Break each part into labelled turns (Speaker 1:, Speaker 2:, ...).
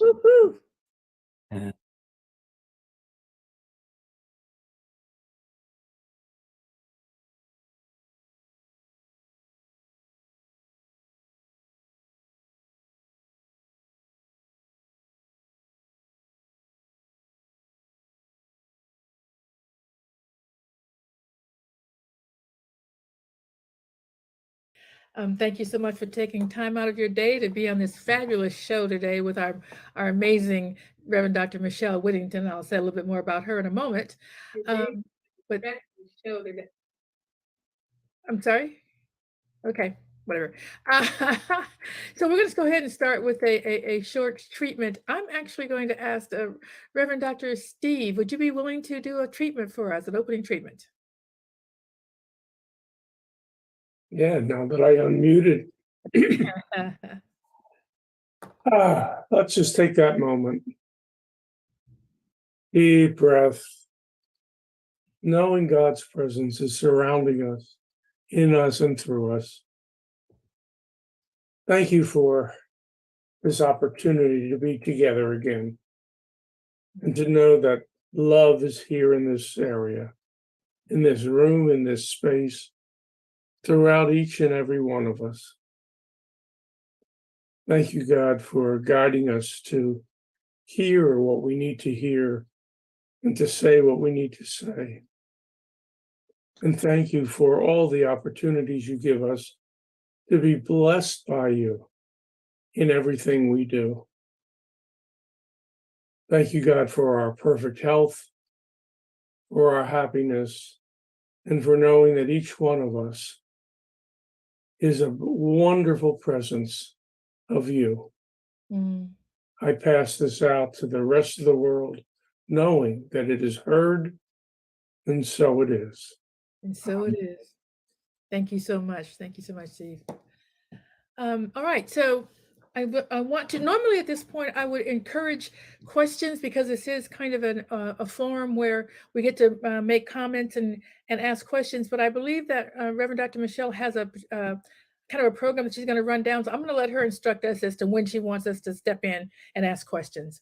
Speaker 1: Woo-hoo. Thank you so much for taking time out of your day to be on this fabulous show today with our amazing Reverend Dr. Michele Whittington. I'll say a little bit more about her in a moment. But I'm sorry? Okay, whatever. So we're going to go ahead and start with a short treatment. I'm actually going to ask Reverend Dr. Steve, would you be willing to do a treatment for us, an opening treatment?
Speaker 2: Yeah, now that I unmuted. Let's just take that moment. Deep breath. Knowing God's presence is surrounding us, in us and through us. Thank you for this opportunity to be together again and to know that love is here in this area, in this room, in this space, throughout each and every one of us. Thank you, God, for guiding us to hear what we need to hear and to say what we need to say. And thank you for all the opportunities you give us to be blessed by you in everything we do. Thank you, God, for our perfect health, for our happiness, and for knowing that each one of us is a wonderful presence of you. I pass this out to the rest of the world, knowing that it is heard, and so it is.
Speaker 1: And so it is. Thank you so much. Thank you so much, Steve. All right, so I want to, normally at this point, I would encourage questions because this is kind of a forum where we get to make comments and ask questions. But I believe that Reverend Dr. Michele has a kind of a program that she's going to run down. So I'm going to let her instruct us as to when she wants us to step in and ask questions.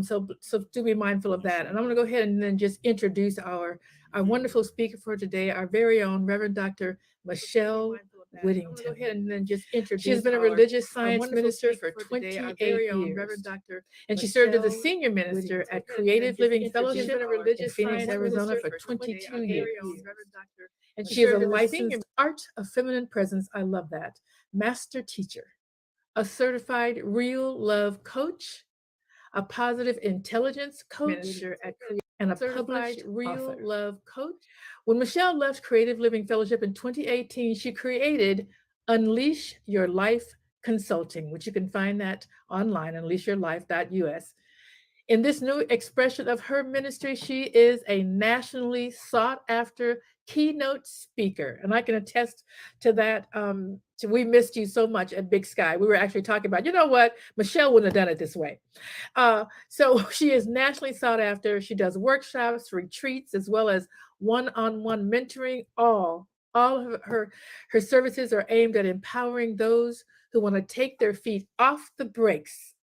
Speaker 1: So do be mindful of that. And I'm going to go ahead and then just introduce our wonderful speaker for today, our very own Reverend Dr. Michele Whittington. Go ahead and then just introduce. She's been a religious science minister for 28 years, and she served as a senior minister at Creative Living Fellowship in Phoenix, Arizona for 22 years. And she is a licensed Art of Feminine Presence, I love that, master teacher, a certified real love coach, a positive intelligence coach, and a published real love coach. When Michele left Creative Living Fellowship in 2018, she created Unleash Your Life Consulting, which you can find that online, unleashyourlife.us. In this new expression of her ministry, she is a nationally sought after keynote speaker. And I can attest to that. We missed you so much at Big Sky. We were actually talking about, you know what, Michele wouldn't have done it this way. So she is nationally sought after. She does workshops, retreats, as well as one-on-one mentoring. All of her services are aimed at empowering those who want to take their feet off the brakes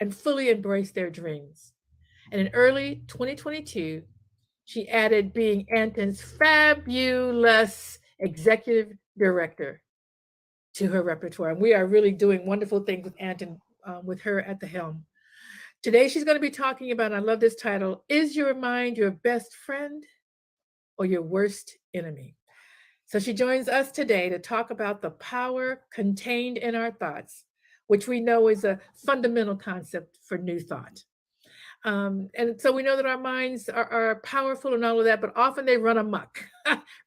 Speaker 1: and fully embrace their dreams. And in early 2022, she added being ANTN's fabulous executive director to her repertoire. And we are really doing wonderful things with ANTN with her at the helm. Today, she's going to be talking about, I love this title, Is Your Mind Your Best Friend or Your Worst Enemy? So she joins us today to talk about the power contained in our thoughts, which we know is a fundamental concept for new thought. And so we know that our minds are powerful and all of that, but often they run amok,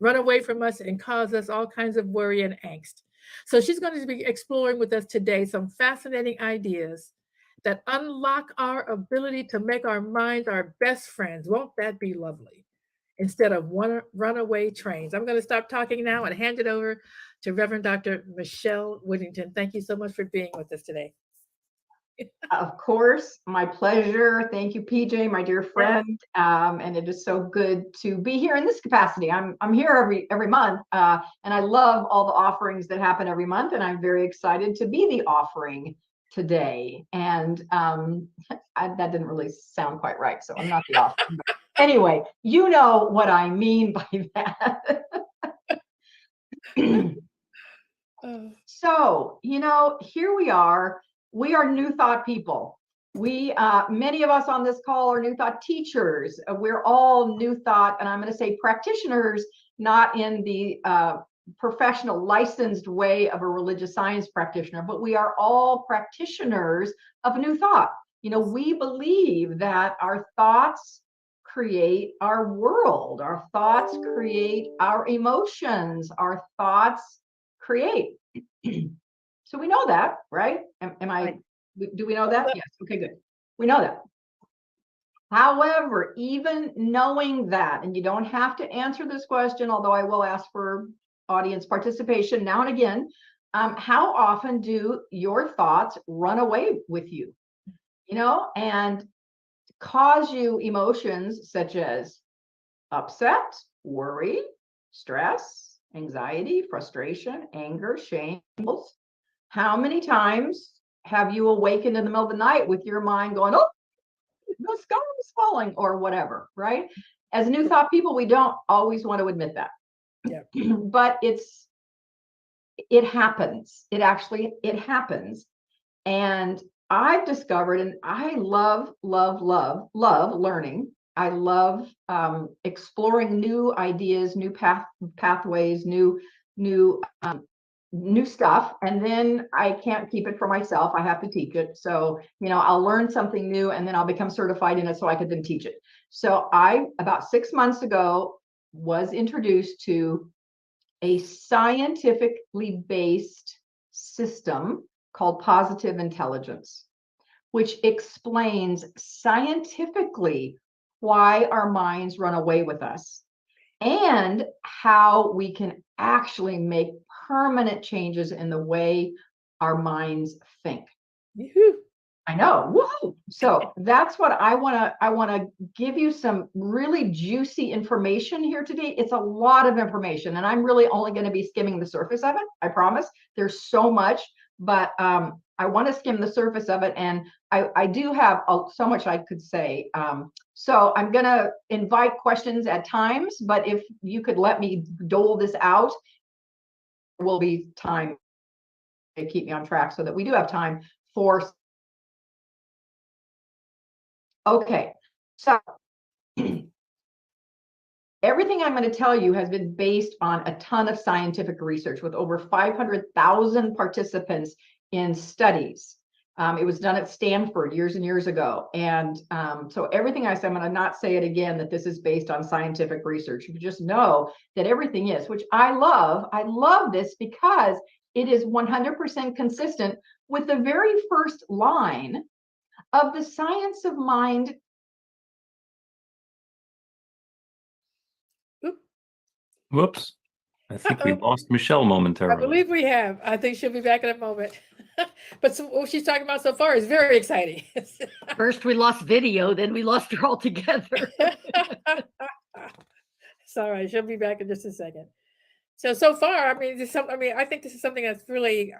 Speaker 1: run away from us and cause us all kinds of worry and angst. So she's going to be exploring with us today some fascinating ideas that unlock our ability to make our minds our best friends. Won't that be lovely? Instead of runaway trains. I'm going to stop talking now and hand it over to Reverend Dr. Michele Whittington. Thank you so much for being with us today.
Speaker 3: Of course, my pleasure. Thank you, Pjae, my dear friend. And it is so good to be here in this capacity. I'm here every month, and I love all the offerings that happen every month, and I'm very excited to be the offering today. And that didn't really sound quite right, so I'm not the author. Anyway, you know what I mean by that. So, here we are. We are New Thought people. Many of us on this call are New Thought teachers. We're all New Thought, and I'm going to say practitioners, not in the professional licensed way of a religious science practitioner, but we are all practitioners of New Thought. We believe that our thoughts create our world. Our thoughts create our emotions. Our thoughts create. So we know that, right? Do we know that? Yes. Okay, good. We know that. However, even knowing that, and you don't have to answer this question, although I will ask for audience participation now and again, how often do your thoughts run away with you, and cause you emotions such as upset, worry, stress, anxiety, frustration, anger, shame? How many times have you awakened in the middle of the night with your mind going, oh, the sky is falling, or whatever, right? As New Thought people, we don't always want to admit that.
Speaker 1: Yeah.
Speaker 3: But it happens. It happens. And I've discovered, and I love learning. I love exploring new ideas, new pathways, new stuff. And then I can't keep it for myself. I have to teach it. So, I'll learn something new and then I'll become certified in it so I could then teach it. So I, about 6 months ago, was introduced to a scientifically based system called positive intelligence, which explains scientifically why our minds run away with us and how we can actually make permanent changes in the way our minds think.
Speaker 1: Yoo-hoo.
Speaker 3: I know. Woohoo! So that's what I want to give you some really juicy information here today. It's a lot of information, and I'm really only going to be skimming the surface of it. I promise. There's so much, but I want to skim the surface of it, and I do have so much I could say. So I'm going to invite questions at times, but if you could let me dole this out, there will be time to keep me on track so that we do have time for. Okay, so everything I'm going to tell you has been based on a ton of scientific research with over 500,000 participants in studies. It was done at Stanford years and years ago. And so everything I said, I'm going to not say it again, that this is based on scientific research. You just know that everything is, which I love. I love this because it is 100% consistent with the very first line of the Science of Mind.
Speaker 4: Whoops. I think we lost Michele momentarily.
Speaker 1: I believe we have. I think she'll be back in a moment. But what she's talking about so far is very exciting.
Speaker 5: First we lost video, then we lost her altogether.
Speaker 1: It's all right. She'll be back in just a second. So far, I mean, I think this is something that's really,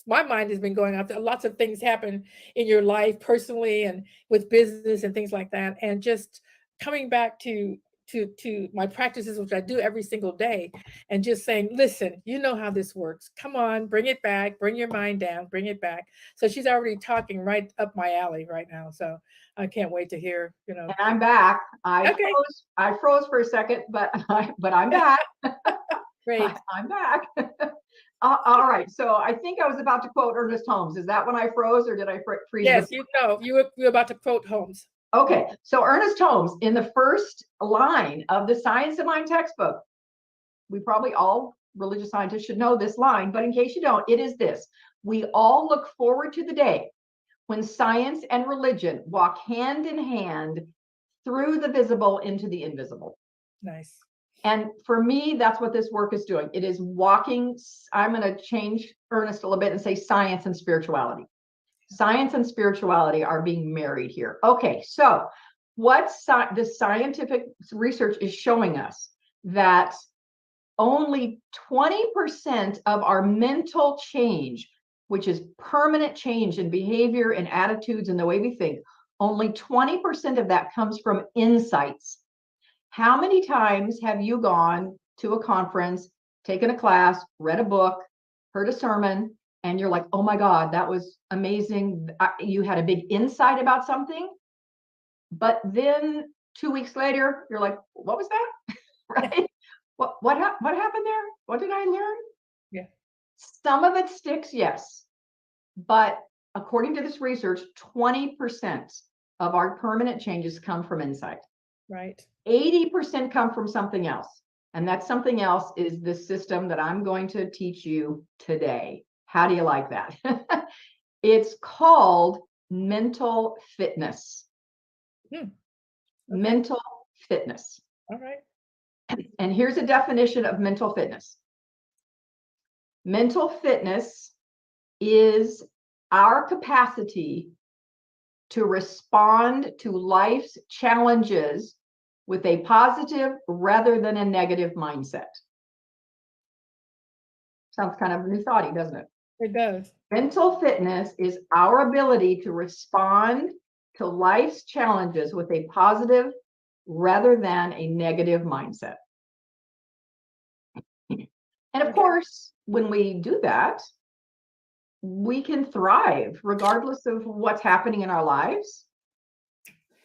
Speaker 1: my mind has been going off. Lots of things happen in your life personally and with business and things like that. And just coming back to my practices, which I do every single day, and just saying, listen, you know how this works. Come on, bring it back, bring your mind down, bring it back. So she's already talking right up my alley right now. So I can't wait to hear,
Speaker 3: And I'm back. I froze for a second, but I'm back.
Speaker 1: Great.
Speaker 3: I'm back. All right. So I think I was about to quote Ernest Holmes. Is that when I froze, or did I freeze?
Speaker 1: Yes, you were about to quote Holmes.
Speaker 3: Okay. So Ernest Holmes, in the first line of the Science of Mind textbook, we probably all religious scientists should know this line, but in case you don't, it is this: we all look forward to the day when science and religion walk hand in hand through the visible into the invisible.
Speaker 1: Nice.
Speaker 3: And for me, that's what this work is doing. It is walking. I'm going to change Ernest a little bit and say science and spirituality. Science and spirituality are being married here. Okay, so what the scientific research is showing us that only 20% of our mental change which is permanent change in behavior and attitudes and the way we think, only 20% of that comes from insights. How many times have you gone to a conference, taken a class, read a book, heard a sermon, and you're like, oh my God, that was amazing. You had a big insight about something. But then 2 weeks later, you're like, what was that? Right? What happened there? What did I learn?
Speaker 1: Yeah.
Speaker 3: Some of it sticks, yes. But according to this research, 20% of our permanent changes come from insight.
Speaker 1: Right.
Speaker 3: 80% come from something else. And that something else is the system that I'm going to teach you today. How do you like that? It's called mental fitness.
Speaker 1: Okay.
Speaker 3: Mental fitness.
Speaker 1: All right.
Speaker 3: And here's a definition of mental fitness. Mental fitness is our capacity to respond to life's challenges with a positive rather than a negative mindset. Sounds kind of new thoughty, doesn't it?
Speaker 1: It does.
Speaker 3: Mental fitness is our ability to respond to life's challenges with a positive rather than a negative mindset. And of course, when we do that, we can thrive regardless of what's happening in our lives.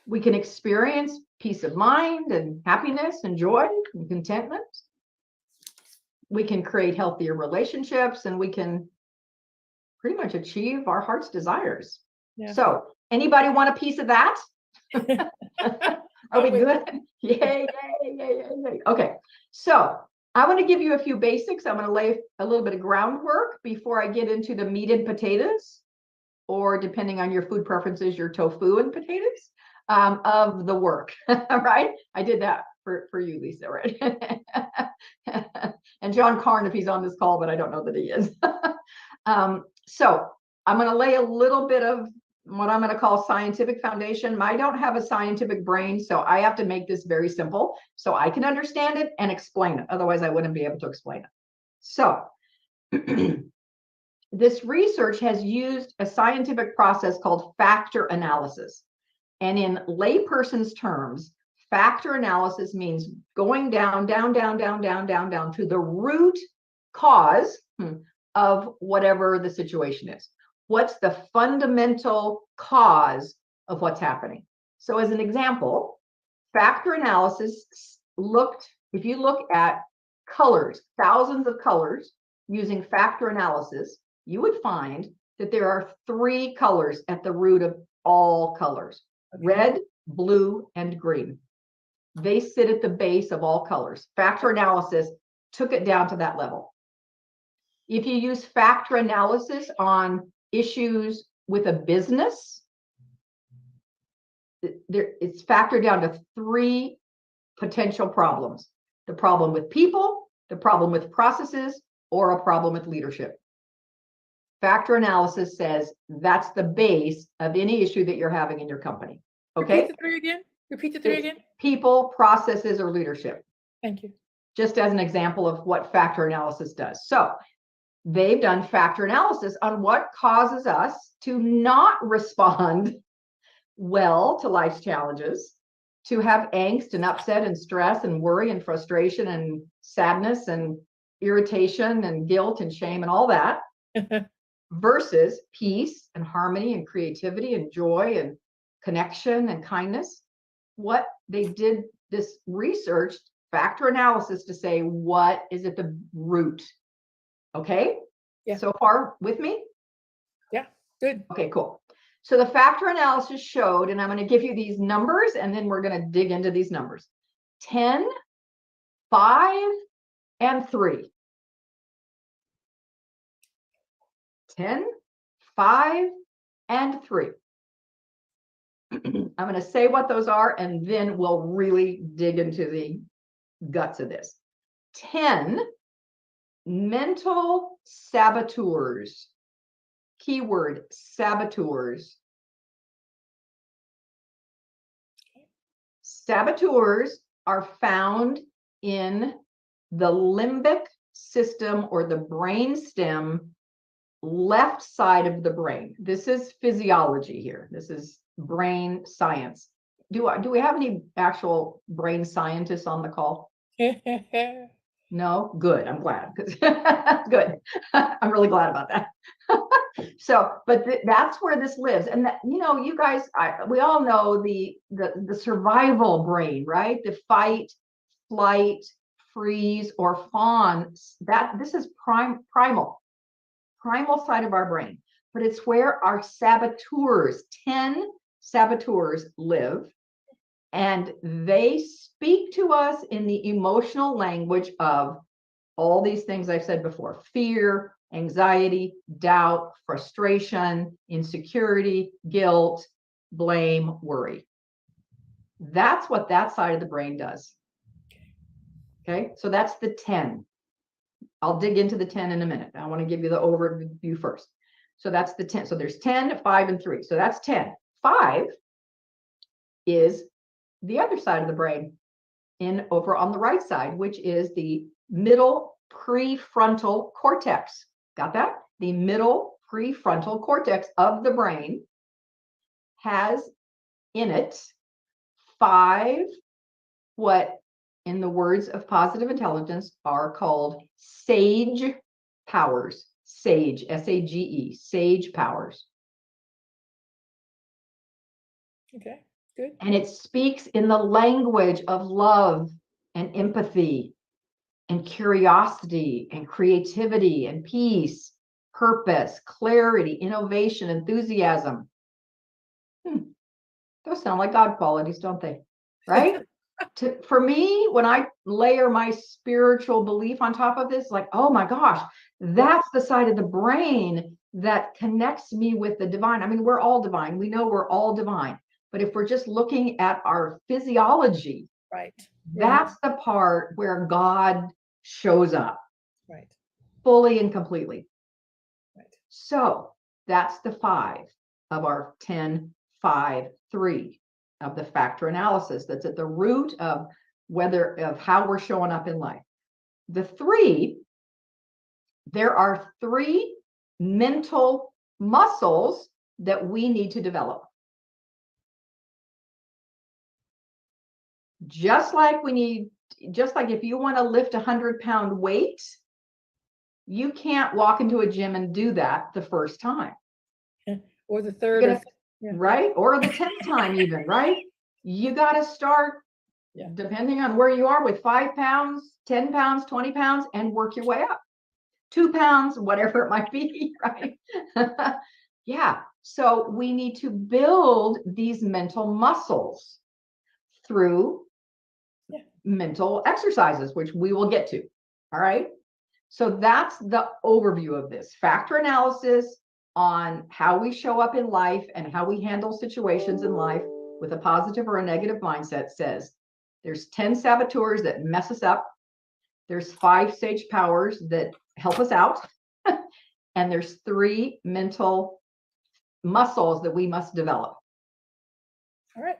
Speaker 3: We can experience peace of mind and happiness and joy and contentment. We can create healthier relationships, and we can pretty much achieve our heart's desires.
Speaker 1: Yeah.
Speaker 3: So, anybody want a piece of that? Are we good? Yay, yay, yay, yay, yay. Okay, so I want to give you a few basics. I'm going to lay a little bit of groundwork before I get into the meat and potatoes, or depending on your food preferences, your tofu and potatoes of the work. All right, I did that for you, Lisa, right? And John Carn, if he's on this call, but I don't know that he is. So I'm going to lay a little bit of what I'm going to call scientific foundation. I don't have a scientific brain, so I have to make this very simple so I can understand it and explain it. Otherwise, I wouldn't be able to explain it. So this research has used a scientific process called factor analysis. And in layperson's terms, factor analysis means going down to the root cause of whatever the situation is. What's the fundamental cause of what's happening? So as an example, factor analysis if you look at colors, thousands of colors using factor analysis, you would find that there are 3 colors at the root of all colors: red, blue, and green. They sit at the base of all colors. Factor analysis took it down to that level. If you use factor analysis on issues with a business, it's factored down to 3 potential problems: the problem with people, the problem with processes, or a problem with leadership. Factor analysis says that's the base of any issue that you're having in your company. Okay?
Speaker 1: Repeat the 3 again. Repeat the 3 again.
Speaker 3: People, processes, or leadership.
Speaker 1: Thank you.
Speaker 3: Just as an example of what factor analysis does. So they've done factor analysis on what causes us to not respond well to life's challenges, to have angst and upset and stress and worry and frustration and sadness and irritation and guilt and shame and all that, versus peace and harmony and creativity and joy and connection and kindness. What they did, this research, factor analysis, to say what is at the root. Okay?
Speaker 1: Yeah.
Speaker 3: So far with me?
Speaker 1: Yeah, good.
Speaker 3: Okay, cool. So the factor analysis showed, and I'm going to give you these numbers, and then we're going to dig into these numbers: 10, 5, and 3. 10, 5, and 3. I'm going to say what those are, and then we'll really dig into the guts of this. 10, mental saboteurs. Keyword, saboteurs. Saboteurs are found in the limbic system, or the brain stem, left side of the brain. This is physiology here. This is brain science. Do we have any actual brain scientists on the call? No? Good. I'm glad. Good. I'm really glad about that. So, but that's where this lives. And that, you know, you guys, we all know the survival brain, right? The fight, flight, freeze, or fawn. This is primal side of our brain. But it's where our saboteurs, 10 saboteurs live. And they speak to us in the emotional language of all these things I've said before: fear, anxiety, doubt, frustration, insecurity, guilt, blame, worry. That's what that side of the brain does. Okay, so that's the 10. I'll dig into the 10 in a minute. I want to give you the overview first. So that's the 10. So there's 10, 5, and 3. So that's 10. 5 is the other side of the brain, over on the right side, which is the middle prefrontal cortex. Got that? The middle prefrontal cortex of the brain has in it 5, what in the words of positive intelligence are called sage powers. Sage, S-A-G-E, sage powers.
Speaker 1: Okay, good.
Speaker 3: And it speaks in the language of love and empathy and curiosity and creativity and peace, purpose, clarity, innovation, enthusiasm. Those sound like God qualities, don't they? Right? For me, when I layer my spiritual belief on top of this, like, oh my gosh, that's the side of the brain that connects me with the divine. I mean, we're all divine. We know we're all divine. But if we're just looking at our physiology,
Speaker 1: Right.
Speaker 3: that's the part where God shows up.
Speaker 1: Right.
Speaker 3: Fully and completely.
Speaker 1: Right.
Speaker 3: So that's the 5 of our 10, 5, 3 of the factor analysis. That's at the root of how we're showing up in life. The 3, there are 3 mental muscles that we need to develop. Just like if you want to lift 100-pound weight, you can't walk into a gym and do that the first time.
Speaker 1: Or the third,
Speaker 3: right? Or the 10th time even, right? You got to start, depending on where you are, with 5 pounds, 10 pounds, 20 pounds, and work your way up. 2 pounds, whatever it might be, right? Yeah. So we need to build these mental muscles through mental exercises, which we will get to. All right. So that's the overview of this factor analysis on how we show up in life and how we handle situations in life with a positive or a negative mindset. Says there's 10 saboteurs that mess us up. There's 5 sage powers that help us out. And there's 3 mental muscles that we must develop.
Speaker 1: All right.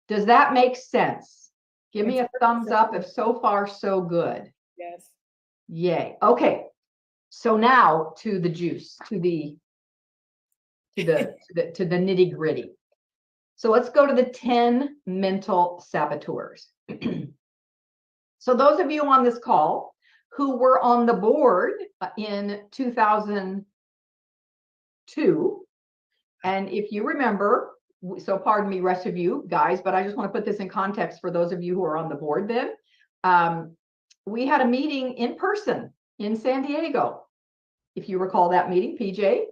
Speaker 3: Does that make sense? Give me a thumbs up if so far so good.
Speaker 1: Yes.
Speaker 3: Yay. Okay. So now to the juice, to the nitty gritty. So let's go to the 10 mental saboteurs. So those of you on this call who were on the board in 2002, and if you remember, so pardon me, rest of you guys, but I just want to put this in context for those of you who are on the board then. We had a meeting in person in San Diego. If you recall that meeting, Pjae?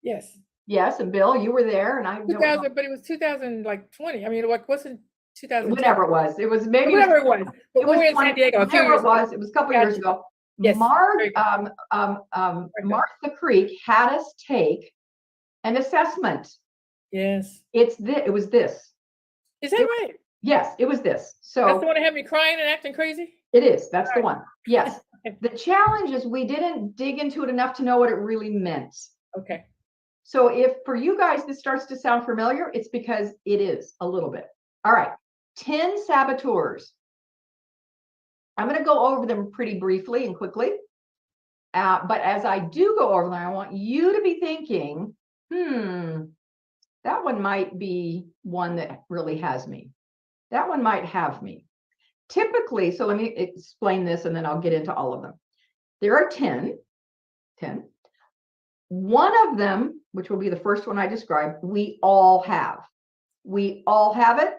Speaker 1: Yes.
Speaker 3: Yes, and Bill, you were there, and I
Speaker 1: 2000, but it was 2020. I mean, what wasn't 2000?
Speaker 3: Whatever it was. It was maybe
Speaker 1: whatever it was. But we were in San Diego a few years ago.
Speaker 3: It was a couple years ago.
Speaker 1: Yes.
Speaker 3: Martha Creek had us take an assessment.
Speaker 1: Yes.
Speaker 3: It was this.
Speaker 1: Is that right?
Speaker 3: Yes, it was this. So
Speaker 1: that's the one that had me crying and acting crazy?
Speaker 3: It is. That's the one. Yes. The challenge is we didn't dig into it enough to know what it really meant.
Speaker 1: Okay.
Speaker 3: So if for you guys this starts to sound familiar, it's because it is a little bit. All right. 10 saboteurs. I'm going to go over them pretty briefly and quickly. But as I do go over them, I want you to be thinking, that one might be one that really has me. That one might have me. Typically, so let me explain this and then I'll get into all of them. There are 10. One of them, which will be the first one I described, we all have. We all have it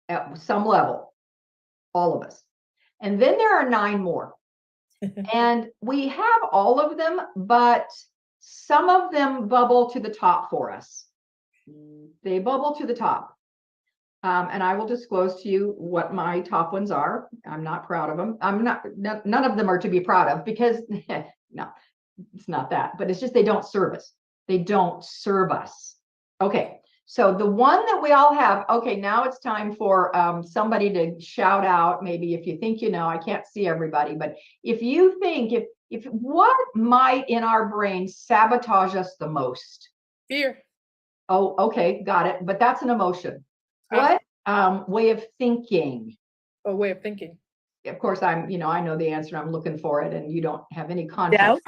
Speaker 3: at some level, all of us. And then there are 9 more. And we have all of them, but some of them bubble to the top for us. They bubble to the top. And I will disclose to you what my top ones are. I'm not proud of them. None of them are to be proud of because, no, it's not that, but it's just they don't serve us. They don't serve us. Okay, so the one that we all have, okay, now it's time for somebody to shout out, maybe if you think you know, I can't see everybody, but if you think, if what might in our brain sabotage us the most?
Speaker 1: Fear.
Speaker 3: Oh, okay, got it, but that's an emotion. What way of thinking?
Speaker 1: A way of thinking.
Speaker 3: Of course, I know the answer. I'm looking for it, and you don't have any context.
Speaker 6: Doubt.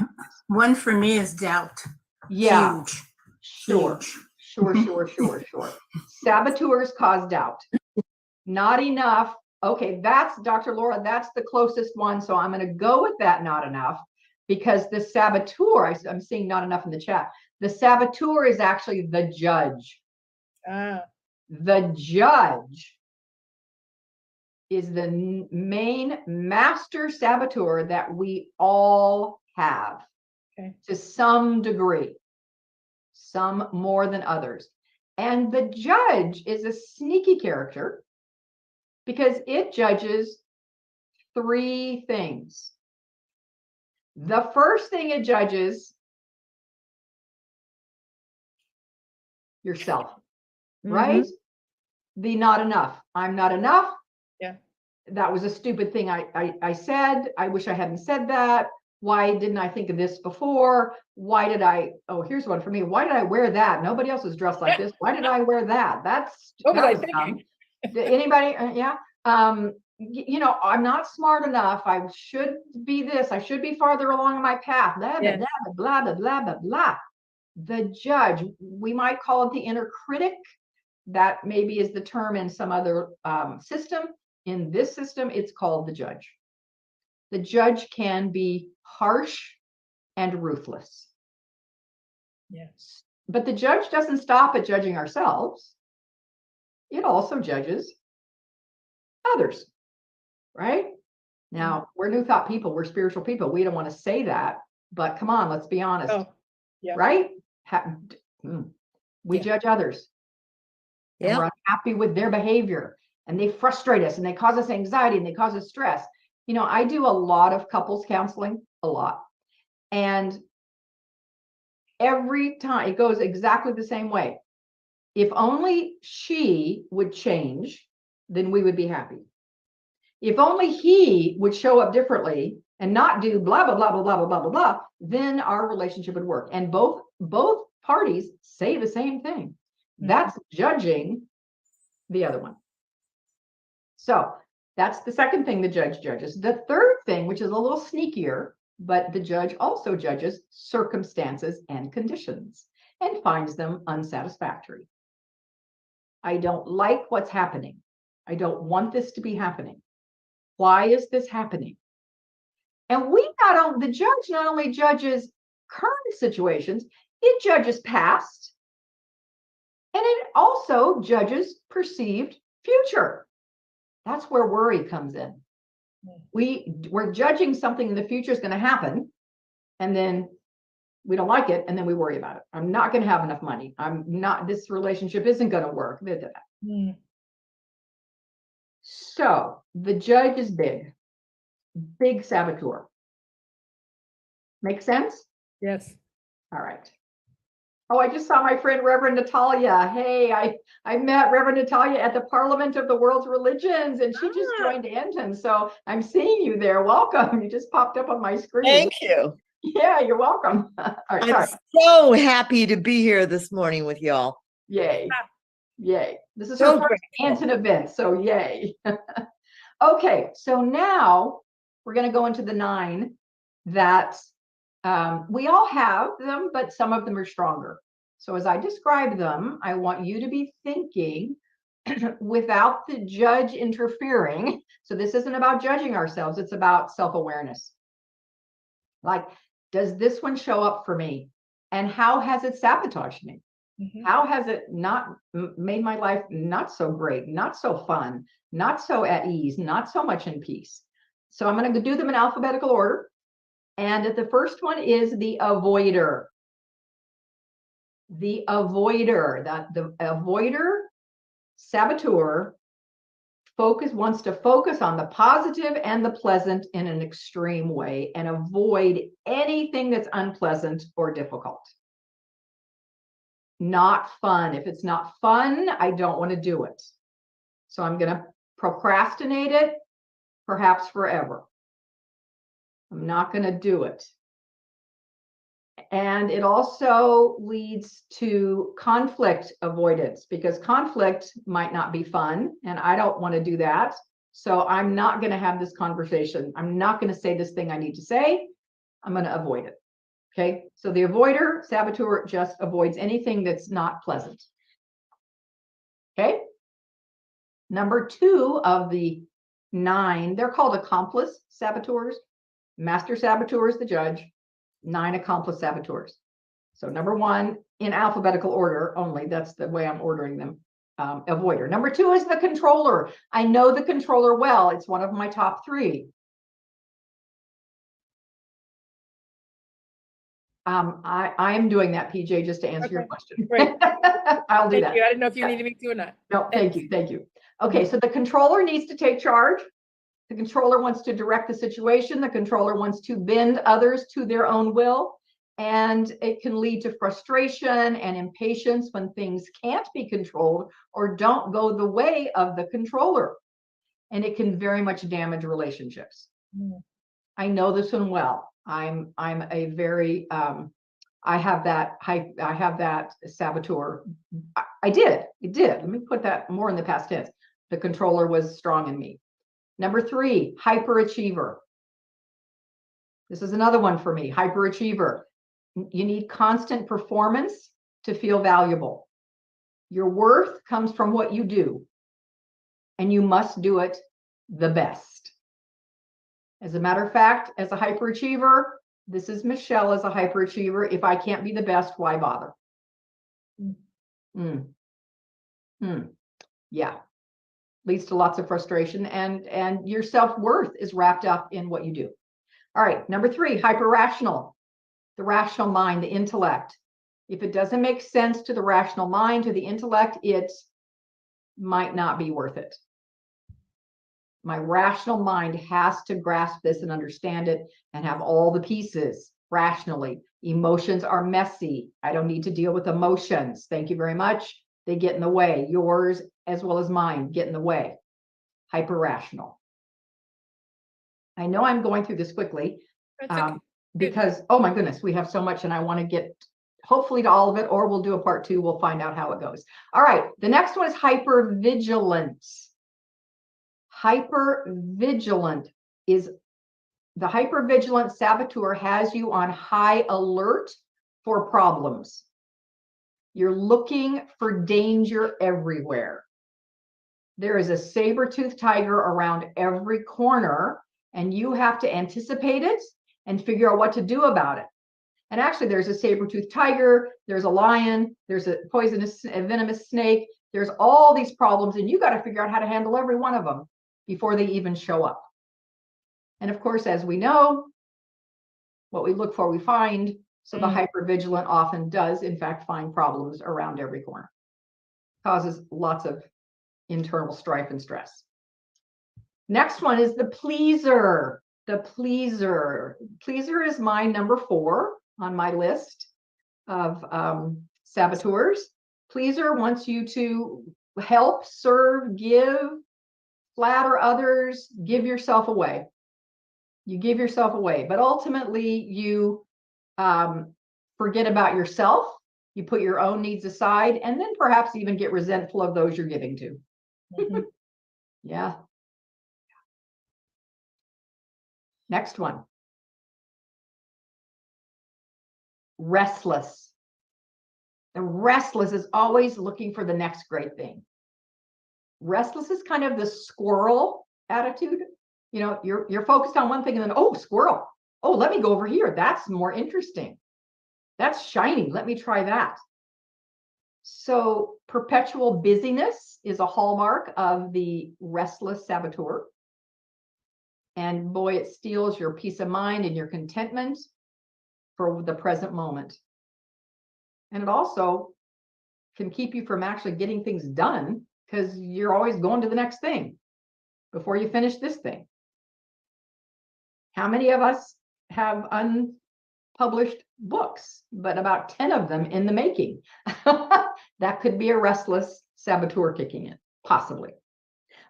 Speaker 6: One for me is doubt.
Speaker 3: Yeah,
Speaker 6: Huge.
Speaker 3: sure. Saboteurs cause doubt. Not enough. Okay, that's Dr. Laura. That's the closest one. So I'm going to go with that. Not enough, because the saboteur. I'm seeing not enough in the chat. The saboteur is actually the judge. The judge is the main master saboteur that we all have, to some degree, some more than others. And the judge is a sneaky character because it judges 3 things. The first thing it judges, yourself, right? The not enough. I'm not enough.
Speaker 1: Yeah.
Speaker 3: That was a stupid thing I said. I wish I hadn't said that. Why didn't I think of this before? Why did I, here's one for me. Why did I wear that? Nobody else is dressed like this. Why did I wear that?
Speaker 1: What was I
Speaker 3: was
Speaker 1: thinking?
Speaker 3: Anybody? Yeah. I'm not smart enough. I should be this. I should be farther along in my path. Blah, blah, blah, blah, blah, blah, blah. The judge, we might call it the inner critic. That maybe is the term in some other system. In this system, it's called the judge. The judge can be harsh and ruthless.
Speaker 1: Yes.
Speaker 3: But the judge doesn't stop at judging ourselves. It also judges others, right? Now, we're new thought people. We're spiritual people. We don't want to say that, but come on, let's be honest, right? We judge others. And we're unhappy with their behavior, and they frustrate us, and they cause us anxiety, and they cause us stress. I do a lot of couples counseling, a lot. And every time it goes exactly the same way. If only she would change, then we would be happy. If only he would show up differently and not do blah, blah, blah, blah, blah, blah, blah, blah, then our relationship would work. And both parties say the same thing. That's judging the other one. So that's the second thing the judge judges. The third thing, which is a little sneakier, but the judge also judges circumstances and conditions and finds them unsatisfactory. I don't like what's happening. I don't want this to be happening. Why is this happening? And the judge not only judges current situations, it judges past, and it also judges perceived future. That's where worry comes in. We're judging something in the future is going to happen, and then we don't like it, and then we worry about it. I'm not going to have enough money. This relationship isn't going to work. So the judge is big saboteur. Make sense?
Speaker 1: Yes.
Speaker 3: All right. Oh, I just saw my friend Reverend Natalia. Hey, I met Reverend Natalia at the Parliament of the World's Religions, and she just joined ANTN. So I'm seeing you there. Welcome. You just popped up on my screen.
Speaker 7: Thank you.
Speaker 3: Yeah, you're welcome. All right,
Speaker 7: I'm so happy to be here this morning with y'all.
Speaker 3: Yay. Yay. This is
Speaker 7: So
Speaker 3: her first
Speaker 7: grateful.
Speaker 3: ANTN event, so yay. Okay, so now we're going to go into the 9 that We all have them, but some of them are stronger. So as I describe them, I want you to be thinking without the judge interfering. So this isn't about judging ourselves, it's about self-awareness. Like, does this one show up for me? And how has it sabotaged me? How has it not made my life not so great, not so fun, not so at ease, not so much in peace? So I'm going to do them in alphabetical order. And the first one is the avoider. The avoider, the avoider saboteur wants to focus on the positive and the pleasant in an extreme way and avoid anything that's unpleasant or difficult. Not fun. If it's not fun, I don't want to do it. So I'm going to procrastinate it, perhaps forever. I'm not going to do it. And it also leads to conflict avoidance, because conflict might not be fun, and I don't want to do that. So I'm not going to have this conversation. I'm not going to say this thing I need to say. I'm going to avoid it. Okay, so the avoider, saboteur, just avoids anything that's not pleasant. Okay, number 2 of the 9, they're called accomplice saboteurs. Master saboteur is the judge, 9 accomplice saboteurs. So number 1 in alphabetical order only, that's the way I'm ordering them, avoider. Number 2 is the controller. I know the controller well. It's one of my top 3. I am doing that, Pjae, just to answer your question.
Speaker 1: Great.
Speaker 3: I'll do
Speaker 1: Thank
Speaker 3: that.
Speaker 1: you. I didn't know if you needed me to or not.
Speaker 3: No, thank you, thank you. Okay, so the controller needs to take charge. The controller wants to direct the situation. The controller wants to bend others to their own will. And it can lead to frustration and impatience when things can't be controlled or don't go the way of the controller. And it can very much damage relationships. I know this one well. I'm a very I have that saboteur. It did. Let me put that more in the past tense. The controller was strong in me. Number 3, hyperachiever. This is another one for me, hyperachiever. You need constant performance to feel valuable. Your worth comes from what you do, and you must do it the best. As a matter of fact, as a hyperachiever, this is Michele as a hyperachiever. If I can't be the best, why bother? Yeah. Leads to lots of frustration, and your self-worth is wrapped up in what you do. All right, number 3, hyper-rational. The rational mind, the intellect. If it doesn't make sense to the rational mind, to the intellect, it might not be worth it. My rational mind has to grasp this and understand it and have all the pieces rationally. Emotions are messy. I don't need to deal with emotions. Thank you very much. They get in the way. Yours as well as mine get in the way. Hyper-rational. I know I'm going through this quickly because, oh my goodness, we have so much and I want to get hopefully to all of it, or we'll do a part 2. We'll find out how it goes. All right, the next one is hypervigilance. Hypervigilant is the hypervigilant saboteur has you on high alert for problems. You're looking for danger everywhere. There is a saber-toothed tiger around every corner, and you have to anticipate it and figure out what to do about it. And actually, there's a saber-toothed tiger, there's a lion, there's a poisonous, a venomous snake, there's all these problems, and you got to figure out how to handle every one of them before they even show up. And of course, as we know, what we look for, we find. So the hypervigilant often does, in fact, find problems around every corner. Causes lots of internal strife and stress. Next one is the pleaser. The pleaser. Pleaser is my number 4 on my list of saboteurs. Pleaser wants you to help, serve, give, flatter others, give yourself away. You give yourself away, but ultimately you forget about yourself. You put your own needs aside, and then perhaps even get resentful of those you're giving to. Yeah. Next one. restless. The restless is always looking for the next great thing. Restless is kind of the squirrel attitude. You know, you're focused on one thing and then, oh, squirrel. Oh, let me go over here. That's more interesting. That's shiny. Let me try that. So perpetual busyness is a hallmark of the restless saboteur. And boy, it steals your peace of mind and your contentment for the present moment. And it also can keep you from actually getting things done because you're always going to the next thing before you finish this thing. How many of us have unpublished books, but about 10 of them in the making? That could be a restless saboteur kicking in, possibly.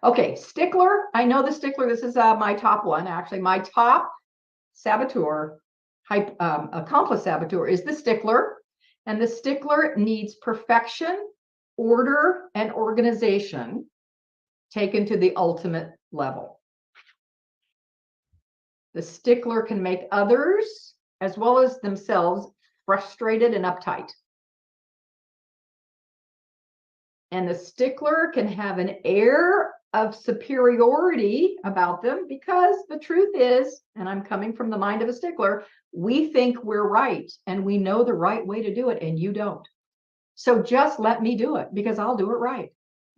Speaker 3: Okay, stickler. I know the stickler. This is my top one. Actually, my top saboteur, accomplice saboteur, is the stickler. And the stickler needs perfection, order, and organization taken to the ultimate level. The stickler can make others, as well as themselves, frustrated and uptight. And the stickler can have an air of superiority about them because the truth is, and I'm coming from the mind of a stickler, we think we're right and we know the right way to do it and you don't. So just let me do it because I'll do it right.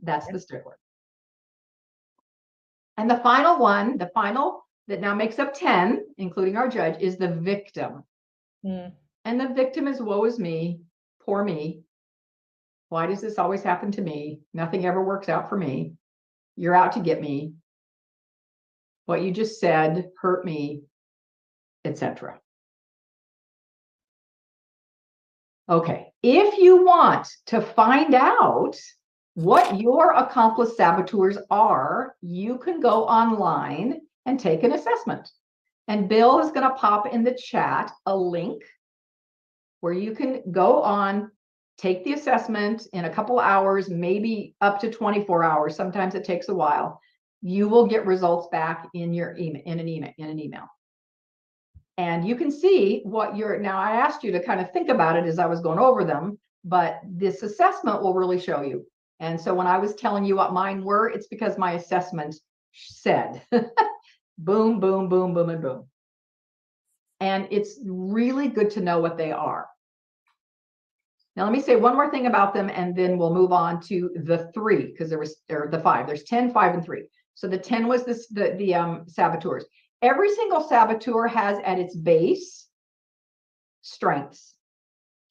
Speaker 3: That's the stickler. And the final one, the final that now makes up 10, including our judge, is the victim. And the victim is, woe is me, poor me. Why does this always happen to me? Nothing ever works out for me. You're out to get me. What you just said hurt me, etc. Okay, if you want to find out what your accomplice saboteurs are, you can go online and take an assessment. And Bill is going to pop in the chat a link where you can go on, take the assessment in a couple hours, maybe up to 24 hours. Sometimes it takes a while. You will get results back in your email, in an email. And you can see what you're, now I asked you to kind of think about it as I was going over them, but this assessment will really show you. And so when I was telling you what mine were, it's because my assessment said boom, boom, boom, boom, and boom. And it's really good to know what they are. Now, let me say one more thing about them, and then we'll move on to the 3, because there was, or the 5. There's 10, 5, and 3. So the 10 was this, the saboteurs. Every single saboteur has at its base strengths.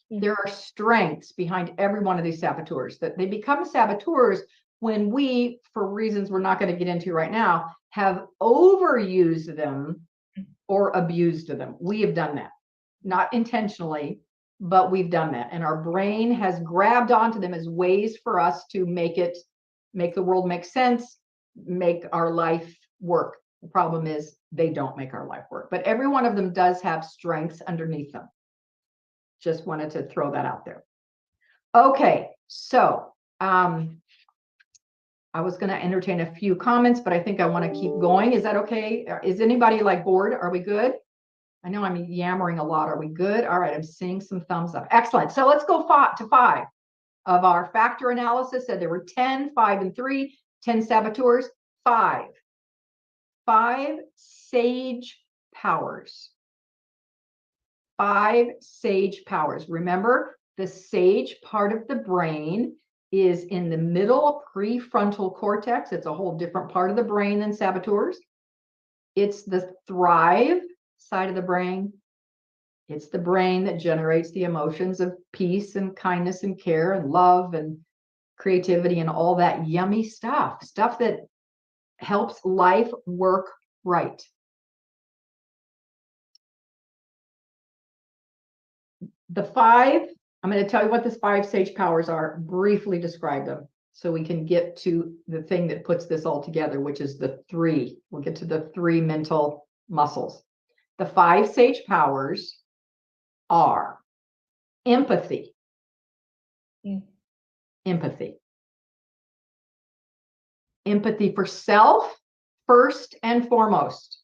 Speaker 3: There are strengths behind every one of these saboteurs. That they become saboteurs when we, for reasons we're not going to get into right now, have overused them or abused them. We have done that, not intentionally, but we've done that. And our brain has grabbed onto them as ways for us to make the world make sense, make our life work. The problem is they don't make our life work, but every one of them does have strengths underneath them. Just wanted to throw that out there. Okay, so I was going to entertain a few comments, but I think I want to keep going. Is that okay? Is anybody like bored? Are we good? I know I'm yammering a lot. Are we good? All right, I'm seeing some thumbs up. Excellent. So let's go to 5 of our factor analysis. Said there were 10, 5, and 3, 10 saboteurs, 5 sage powers. 5 sage powers. Remember, the sage part of the brain is in the middle prefrontal cortex. It's a whole different part of the brain than saboteurs. It's the thrive side of the brain. It's the brain that generates the emotions of peace and kindness and care and love and creativity and all that yummy stuff that helps life work right. The 5, I'm going to tell you what the 5 sage powers are, briefly describe them so we can get to the thing that puts this all together, which is the 3. We'll get to the 3 mental muscles. The 5 sage powers are empathy. Empathy. Empathy for self, first and foremost,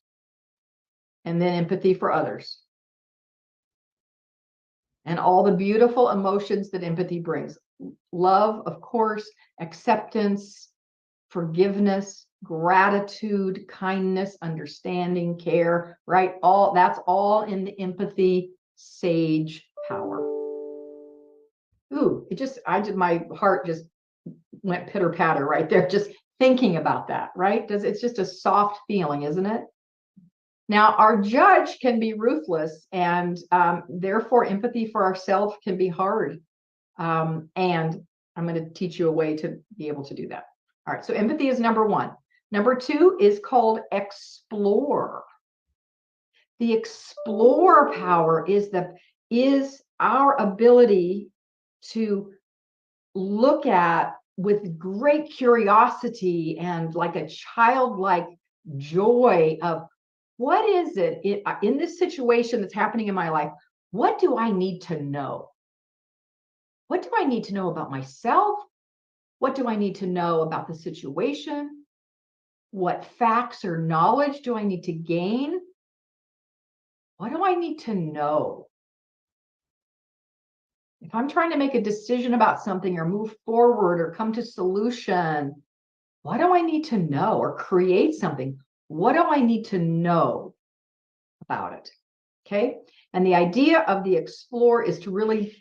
Speaker 3: and then empathy for others. and all the beautiful emotions that empathy brings. Love, of course, acceptance, forgiveness, gratitude, kindness, understanding, care, right? That's all in the empathy sage power. Ooh, my heart just went pitter patter right there, just thinking about that, right? It's just a soft feeling, isn't it? Now, our judge can be ruthless, and therefore empathy for ourselves can be hard. And I'm going to teach you a way to be able to do that. All right, so empathy is number one. Number two is called explore. The explore power is our ability to look at with great curiosity and like a childlike joy of what is it in this situation that's happening in my life? What do I need to know? What do I need to know about myself? What do I need to know about the situation? What facts or knowledge do I need to gain? What do I need to know? If I'm trying to make a decision about something or move forward or come to solution, what do I need to know? Or create something? What do I need to know about it? Okay. And the idea of the explore is to really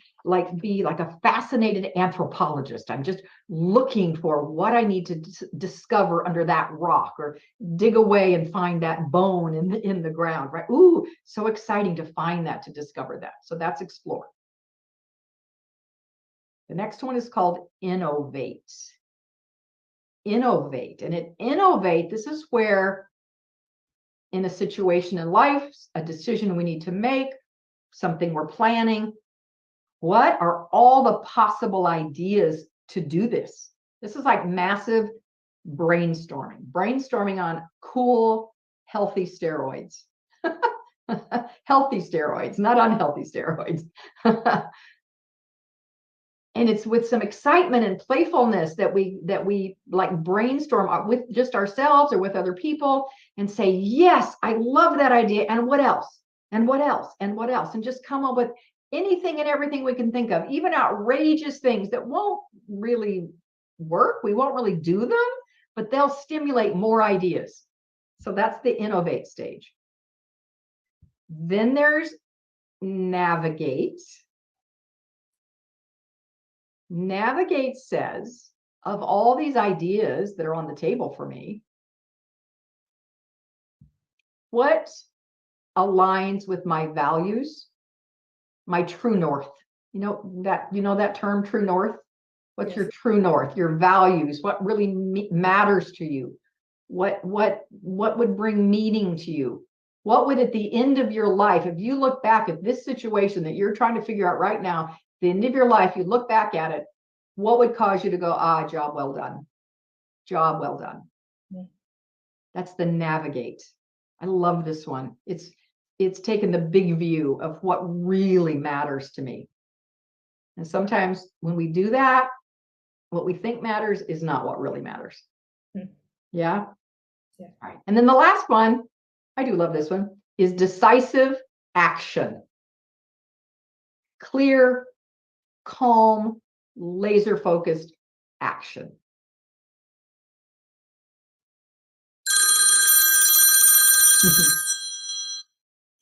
Speaker 3: be like a fascinated anthropologist. I'm just looking for what I need to discover under that rock, or dig away and find that bone in the ground, right? Ooh, so exciting to find that, to discover that. So that's explore. The next one is called innovate. Innovate. And innovate, this is where in a situation in life, a decision we need to make, something we're planning, what are all the possible ideas to do this? This is like massive brainstorming on cool, healthy steroids. Healthy steroids, not unhealthy steroids. And it's with some excitement and playfulness that we like brainstorm with just ourselves or with other people and say, yes, I love that idea. And what else? And what else? And what else? And just come up with anything and everything we can think of, even outrageous things that won't really work. We won't really do them, but they'll stimulate more ideas. So that's the innovate stage. Then there's navigate. Navigate says, of all these ideas that are on the table for me, what aligns with my values, my true north? You know that term, true north? What's your true north? Your values, what really matters to you? What would bring meaning to you? What would, at the end of your life, if you look back at this situation that you're trying to figure out right now, the end of your life, you look back at it, what would cause you to go, job well done? Job well done. Yeah. That's the navigate. I love this one. It's taken the big view of what really matters to me. And sometimes when we do that, what we think matters is not what really matters. Yeah? Yeah. All right. And then the last one, I do love this one, is decisive action. Clear, calm, laser-focused action.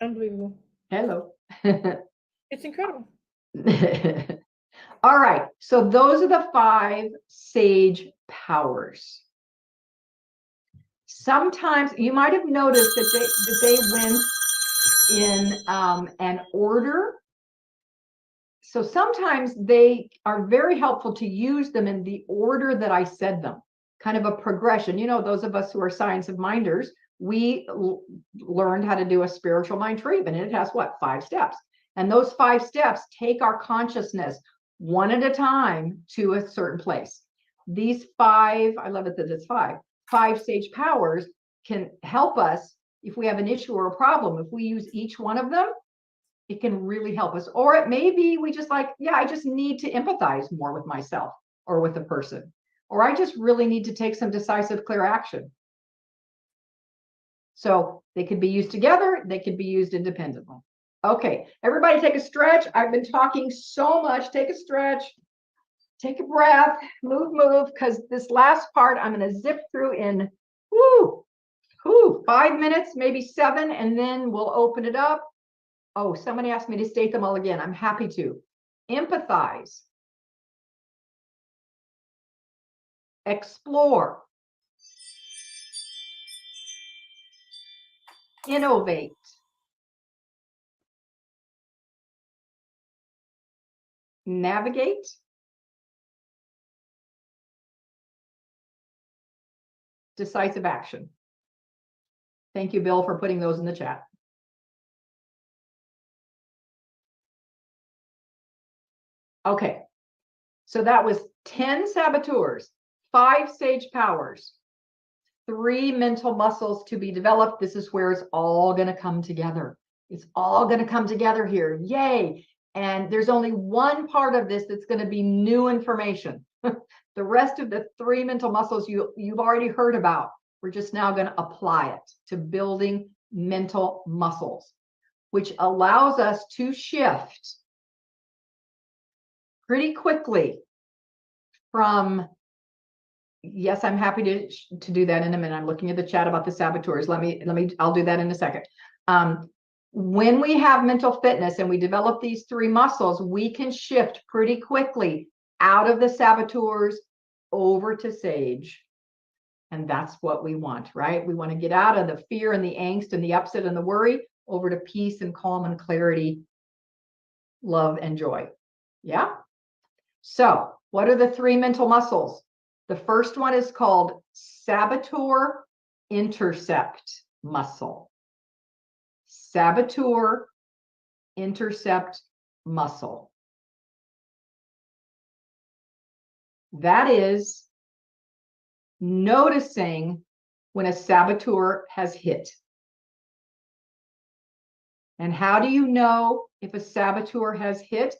Speaker 1: Unbelievable.
Speaker 3: Hello.
Speaker 1: It's incredible.
Speaker 3: All right. So those are the 5 sage powers. Sometimes you might have noticed that they went in an order. So sometimes they are very helpful to use them in the order that I said them, kind of a progression. You know, those of us who are science of minders, we learned how to do a spiritual mind treatment, and it has what, 5 steps. And those 5 steps take our consciousness one at a time to a certain place. These 5, I love it that it's 5 sage powers can help us if we have an issue or a problem. If we use each one of them, it can really help us. Or it may be we just like, yeah, I just need to empathize more with myself or with a person. Or I just really need to take some decisive, clear action. So they could be used together. They could be used independently. Okay, everybody take a stretch. I've been talking so much. Take a stretch. Take a breath. Move, because this last part I'm going to zip through in 5 minutes, maybe 7, and then we'll open it up. Oh, somebody asked me to state them all again. I'm happy to. Empathize. Explore. Innovate. Navigate. Decisive action. Thank you, Bill, for putting those in the chat. Okay, so that was 10 saboteurs, 5 sage powers, 3 mental muscles to be developed. This is where it's all going to come together. It's all going to come together here. Yay. And there's only one part of this that's going to be new information. The rest of the 3 mental muscles you've already heard about. We're just now going to apply it to building mental muscles, which allows us to shift pretty quickly from, yes, I'm happy to do that in a minute. I'm looking at the chat about the saboteurs. I'll do that in a second. When we have mental fitness and we develop these 3 muscles, we can shift pretty quickly out of the saboteurs over to sage. And that's what we want, right? We want to get out of the fear and the angst and the upset and the worry over to peace and calm and clarity, love and joy. Yeah? So what are the 3 mental muscles? The first one is called saboteur intercept muscle. Saboteur intercept muscle. That is noticing when a saboteur has hit. And how do you know if a saboteur has hit?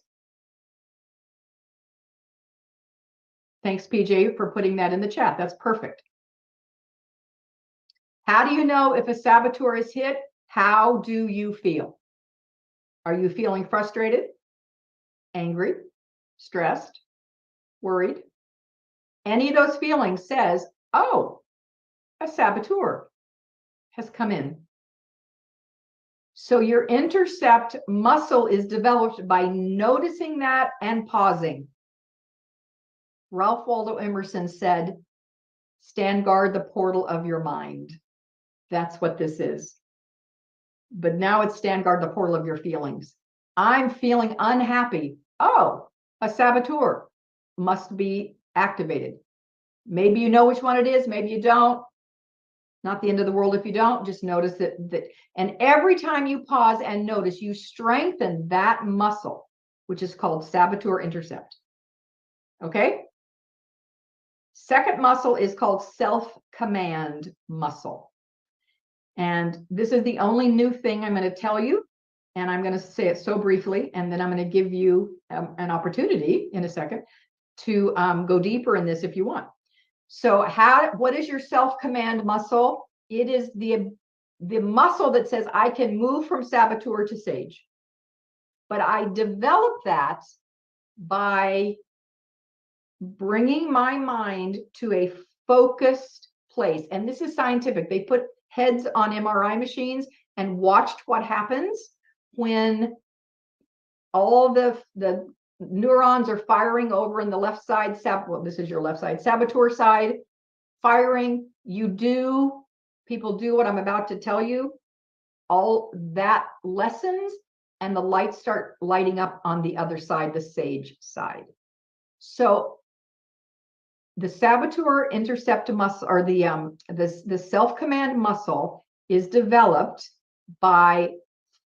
Speaker 3: Thanks, Pjae, for putting that in the chat. That's perfect. How do you know if a saboteur is hit? How do you feel? Are you feeling frustrated, angry, stressed, worried? Any of those feelings says, oh, a saboteur has come in. So your intercept muscle is developed by noticing that and pausing. Ralph Waldo Emerson said, stand guard the portal of your mind. That's what this is. But now it's stand guard the portal of your feelings. I'm feeling unhappy. Oh, a saboteur must be activated. Maybe you know which one it is, maybe you don't. Not the end of the world if you don't. Just notice that. And every time you pause and notice, you strengthen that muscle, which is called saboteur intercept. Okay? Second muscle is called self-command muscle. And this is the only new thing I'm going to tell you. And I'm going to say it so briefly, and then I'm going to give you an opportunity in a second to go deeper in this if you want. So what is your self-command muscle? It is the muscle that says I can move from saboteur to sage. But I develop that by bringing my mind to a focused place. And this is scientific. They put heads on MRI machines and watched what happens when all the neurons are firing over in the left side. Well, this is your left side, saboteur side, firing. People do what I'm about to tell you. All that lessens and the lights start lighting up on the other side, the sage side. So the saboteur intercept muscle, or the self-command muscle, is developed by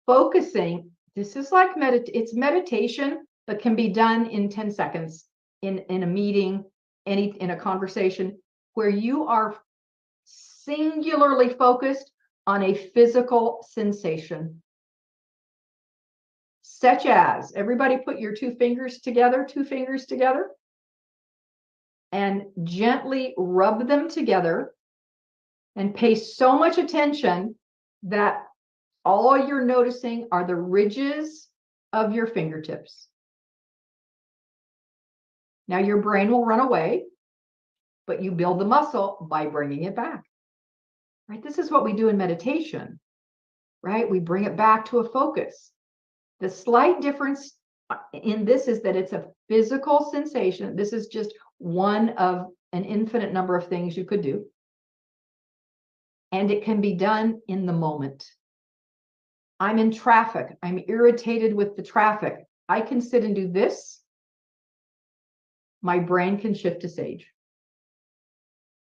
Speaker 3: focusing. This is like it's meditation, but can be done in 10 seconds in a meeting, in a conversation, where you are singularly focused on a physical sensation. Such as, everybody put your 2 fingers together, and gently rub them together and pay so much attention that All you're noticing are the ridges of your fingertips. Now your brain will run away, but you build the muscle by bringing it back. Right? This is what we do in meditation, right? We bring it back to a focus. The slight difference in this is that it's a physical sensation. This is just one of an infinite number of things you could do. And it can be done in the moment. I'm in traffic. I'm irritated with the traffic. I can sit and do this. My brain can shift to sage.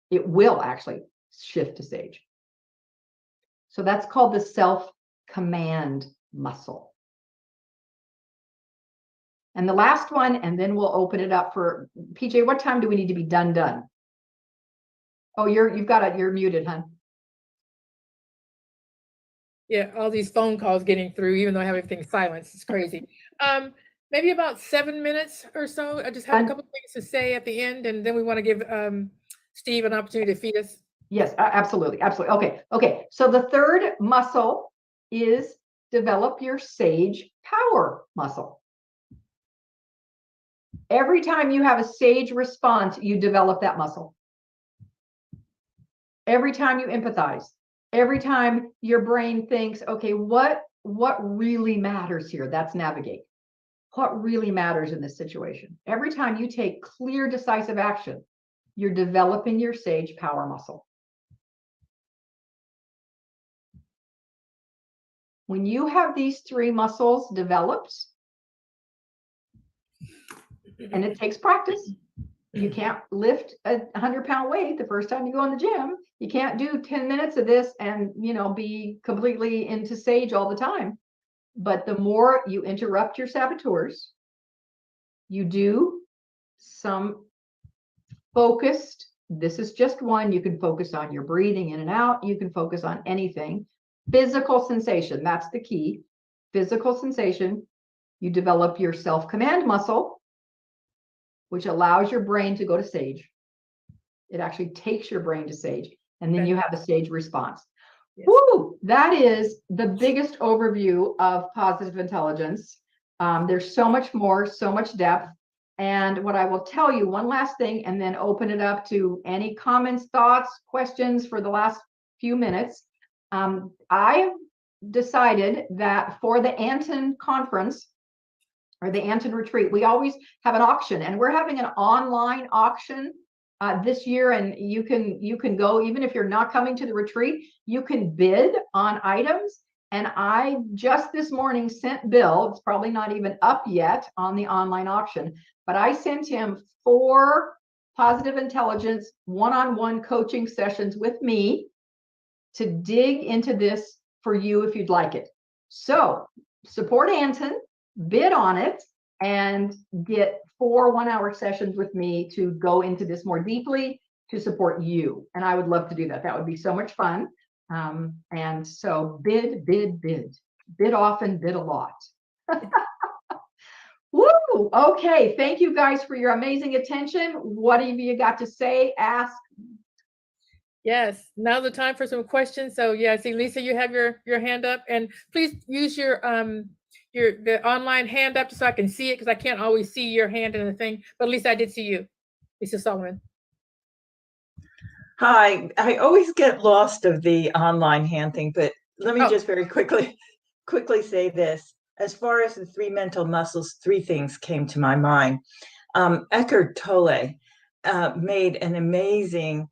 Speaker 3: It will actually shift to sage. So that's called the self-command muscle. And the last one, and then we'll open it up for Pjae. What time do we need to be done? Oh, you're muted, hon.
Speaker 1: Yeah, all these phone calls getting through, even though I have everything silenced. It's crazy. Maybe about 7 minutes or so. I just have a couple of things to say at the end, and then we want to give Steve an opportunity to feed us.
Speaker 3: Yes, absolutely. Okay. So the third muscle is develop your sage power muscle. Every time you have a sage response, you develop that muscle. Every time you empathize, every time your brain thinks, okay, what really matters here? That's navigate. What really matters in this situation? Every time you take clear, decisive action, you're developing your sage power muscle. When you have these three muscles developed, and it takes practice. You can't lift a 100-pound weight the first time you go in the gym. You can't do 10 minutes of this and, be completely into sage all the time. But the more you interrupt your saboteurs, you do some focused, this is just one, you can focus on your breathing in and out. You can focus on anything. Physical sensation, that's the key. Physical sensation, you develop your self-command muscle, which allows your brain to go to sage. It actually takes your brain to sage, and then you have a sage response. Yes. Woo! That is the biggest overview of positive intelligence. There's so much more, so much depth. And what I will tell you, one last thing, and then open it up to any comments, thoughts, questions for the last few minutes. I decided that for the ANTN conference, or the ANTN retreat, we always have an auction, and we're having an online auction this year. And you can go, even if you're not coming to the retreat, you can bid on items. And I just this morning sent Bill, it's probably not even up yet on the online auction, but I sent him 4 positive intelligence one-on-one coaching sessions with me to dig into this for you if you'd like it. So support ANTN, bid on it, and get 4 one-hour sessions with me to go into this more deeply to support you. And I would love to do that. That would be so much fun. And so bid often, bid a lot. Woo! Okay, thank you guys for your amazing attention. What have you got to say? Ask.
Speaker 1: Yes, now's the time for some questions. So yeah, see, Lisa, you have your hand up, and please use the online hand up so I can see it, because I can't always see your hand in the thing. But at least I did see you, Lisa Solomon.
Speaker 8: Hi, I always get lost of the online hand thing, but let me just very quickly say this. As far as the 3 mental muscles, 3 things came to my mind. Eckhart Tolle made an amazing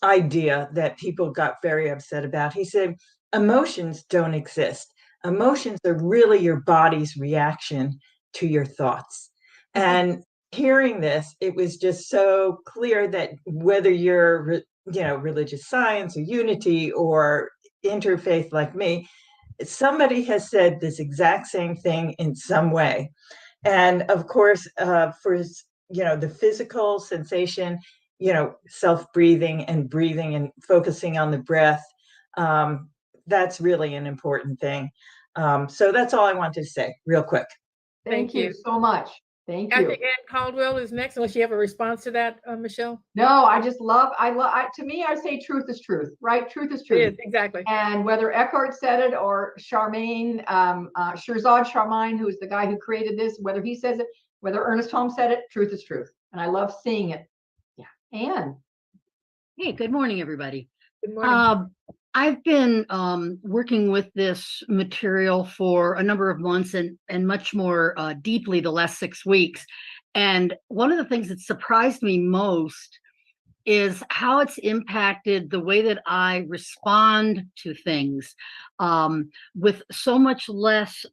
Speaker 8: idea that people got very upset about. He said, emotions don't exist. Emotions are really your body's reaction to your thoughts. And hearing this, it was just so clear that whether you're, religious science or unity or interfaith like me, somebody has said this exact same thing in some way. And of course, for, the physical sensation, self-breathing and breathing and focusing on the breath, that's really an important thing. So that's all I wanted to say real quick.
Speaker 3: Thank you so much. Thank
Speaker 1: I
Speaker 3: you.
Speaker 1: think Ann Caldwell is next, unless you have a response to that, Michelle.
Speaker 3: No, I just love, to me, I say truth is truth, right? Truth is truth.
Speaker 1: Yes, exactly.
Speaker 3: And whether Eckhart said it or Charmaine, Shirzad Charmaine, who is the guy who created this, whether he says it, whether Ernest Holmes said it, truth is truth. And I love seeing it. Yeah. Anne.
Speaker 5: Hey, good morning, everybody.
Speaker 1: Good morning.
Speaker 5: I've been working with this material for a number of months and much more deeply the last 6 weeks. And one of the things that surprised me most is how it's impacted the way that I respond to things, with so much less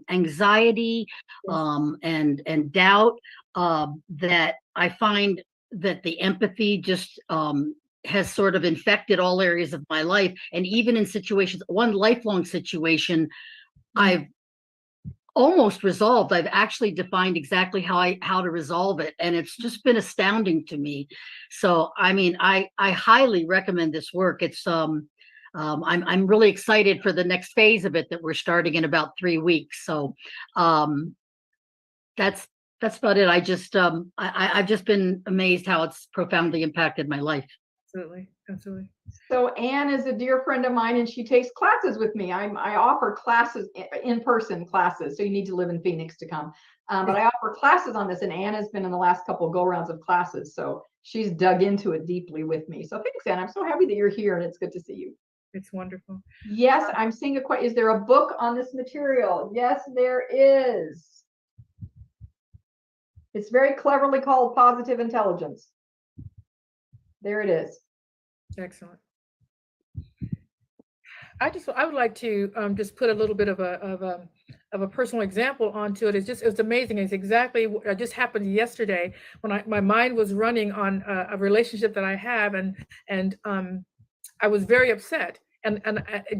Speaker 5: anxiety and doubt, that I find that the empathy just has sort of infected all areas of my life. And even in situations, one lifelong situation, I've almost resolved. I've actually defined exactly how to resolve it, and it's just been astounding to me. So, I mean, I highly recommend this work. It's I'm really excited for the next phase of it that we're starting in about 3 weeks. So, that's about it. I've just been amazed how it's profoundly impacted my life.
Speaker 1: Absolutely. Absolutely.
Speaker 3: So Anne is a dear friend of mine, and she takes classes with me. I offer classes, in-person classes. So you need to live in Phoenix to come. But I offer classes on this, and Anne has been in the last couple of go-rounds of classes. So she's dug into it deeply with me. So thanks, Anne. I'm so happy that you're here, and it's good to see you.
Speaker 1: It's wonderful.
Speaker 3: Yes, I'm seeing a question. Is there a book on this material? Yes, there is. It's very cleverly called Positive Intelligence. There it is.
Speaker 1: Excellent. I would like to just put a little bit of a personal example onto it. It's amazing. It's exactly what just happened yesterday when my mind was running on a relationship that I have, and I was very upset and